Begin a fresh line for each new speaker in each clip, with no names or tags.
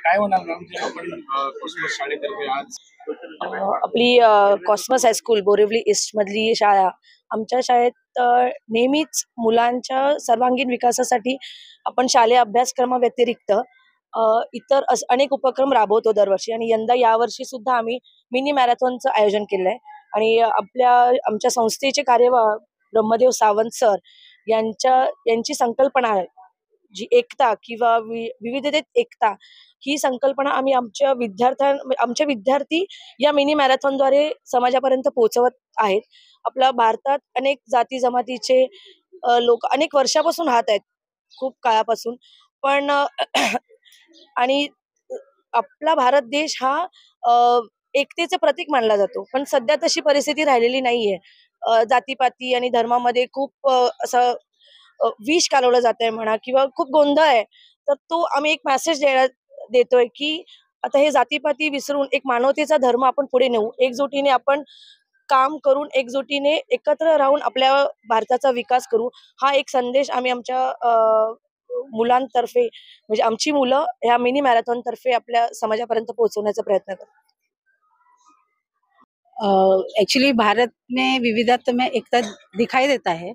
काय म्हणाल मॅम जे आपण कॉस्मॉस शाळेतर्फे आज
आपली कॉस्मॉस हायस्कूल बोरिवली ईस्ट मधली शाळा आमच्या शाळेत नेहमीच मुलांच्या सर्वांगीण विकासासाठी आपण शालेय अभ्यासक्रमा व्यतिरिक्त इतर अनेक उपक्रम राबवतो दरवर्षी आणि यावर्षी सुद्धा आम्ही मिनी मॅरेथॉनचं आयोजन केलंय आणि आमच्या संस्थेचे कार्यवाह ब्रह्मदेव सावंत सर यांची संकल्पना आहे जी एकता किंवा विविधतेत एकता ही संकल्पना आम्ही आमचे विद्यार्थी या मिनी मॅरेथॉनद्वारे समाजापर्यंत पोहोचवत आहेत। आपल्या भारतात अनेक जाती जमातीचे लोक अनेक वर्षापासून राहत आहेत, खूप काळापासून, पण आणि आपला भारत देश हा एकतेचे प्रतीक मानला जातो, पण सध्या तशी परिस्थिती राहिलेली नाहीये। जातीपाती आणि धर्मामध्ये खूप असं विष कालवलं जात आहे म्हणा किंवा खूप गोंधळ आहे, तर तो आम्ही एक मेसेज देतोय की आता हे जातीपाती विसरून एक मानवतेचा धर्म आपण पुढे नेऊ, एकजुटीने आपण काम करून एकजुटीने एकत्र राहून आपल्या भारताचा विकास करू, हा एक संदेश आम्ही आमच्या मुलांतर्फे म्हणजे आमची मुलं ह्या मिनी मॅरेथॉन तर्फे आपल्या समाजापर्यंत पोहोचवण्याचा प्रयत्न करतो।
एक्चुअली भारत में विविधता में एकता दिखाई देता है,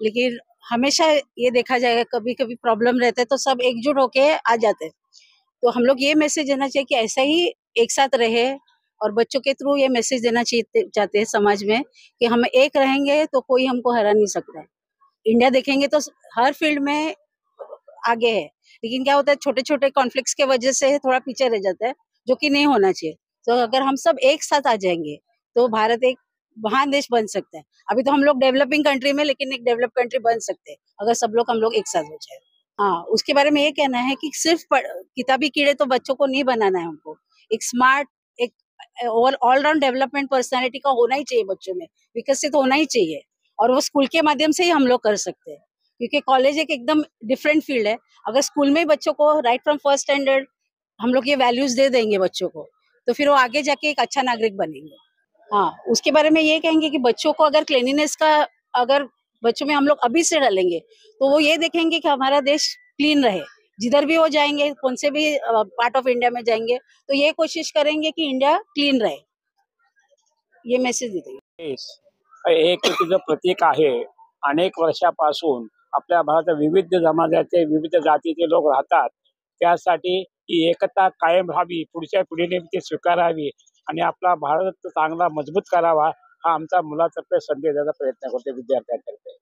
लेकिन हमेशा ये देखा जाएगा कभी कभी प्रॉब्लम रहता है तो सब एकजुट होके आ जाते हैं। तो हम लोग ये मैसेज देना चाहिए कि ऐसा ही एक साथ रहे और बच्चों के थ्रू ये मैसेज देना चाहते हैं समाज में कि हम एक रहेंगे तो कोई हमको हरा नहीं सकता है। इंडिया देखेंगे तो हर फील्ड में आगे है, लेकिन क्या होता है छोटे छोटे कॉन्फ्लिक्ट्स के वजह से थोड़ा पीछे रह जाता है, जो कि नहीं होना चाहिए। तो अगर हम सब एक साथ आ जाएंगे तो भारत एक महान देश बन सकता है। अभी तो हम लोग डेवलपिंग कंट्री में, लेकिन एक डेवलप कंट्री बन सकते हैं अगर सब लोग हम लोग एक साथ हो जाए। हाँ, उसके बारे में ये कहना है कि सिर्फ किताबी कीड़े तो बच्चों को नहीं बनाना है, हमको एक स्मार्ट, एक ऑलराउंड डेवलपमेंट पर्सनालिटी का होना ही चाहिए, बच्चों में विकसित होना ही चाहिए, और वो स्कूल के माध्यम से ही हम लोग कर सकते हैं, क्योंकि कॉलेज एक एकदम डिफरेंट फील्ड है। अगर स्कूल में ही बच्चों को राइट फ्रॉम फर्स्ट स्टैंडर्ड हम लोग ये वैल्यूज दे देंगे बच्चों को, तो फिर वो आगे जाके एक अच्छा नागरिक बनेंगे। हाँ, उसके बारे में ये कहेंगे कि बच्चों को अगर क्लीनिनेस का अगर बच्चों में हम लोग अभी से डालेंगे तो वो ये देखेंगे कि हमारा देश क्लीन रहे। जिधर भी वो जाएंगे, कौन से भी पार्ट ऑफ इंडिया में जाएंगे, तो ये कोशिश करेंगे कि इंडिया क्लीन रहे। ये मेसेज देते हैं।
एकतेचं प्रतीक आहे। अनेक वर्षापासून आपल्या भारतात विविध समाजाचे विविध जातीचे लोक राहतात, त्यासाठी ही एकता कायम राहावी, पुढच्या पिढीने ती स्वीकारावी आणि आपला भारत चांगला मजबूत करावा, हा आमचा मुलातर्फे संदेश द्यायचा प्रयत्न करतो विद्यार्थ्यांतर्फे।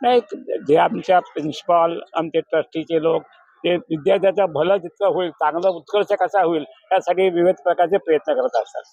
नाही, जे आमच्या प्रिन्सिपॉल, आमचे ट्रस्टीचे लोक, ते विद्यार्थ्याचं भलं जितकं होईल, चांगलं उत्कर्ष कसा होईल यासाठी विविध प्रकारचे प्रयत्न करत असतात।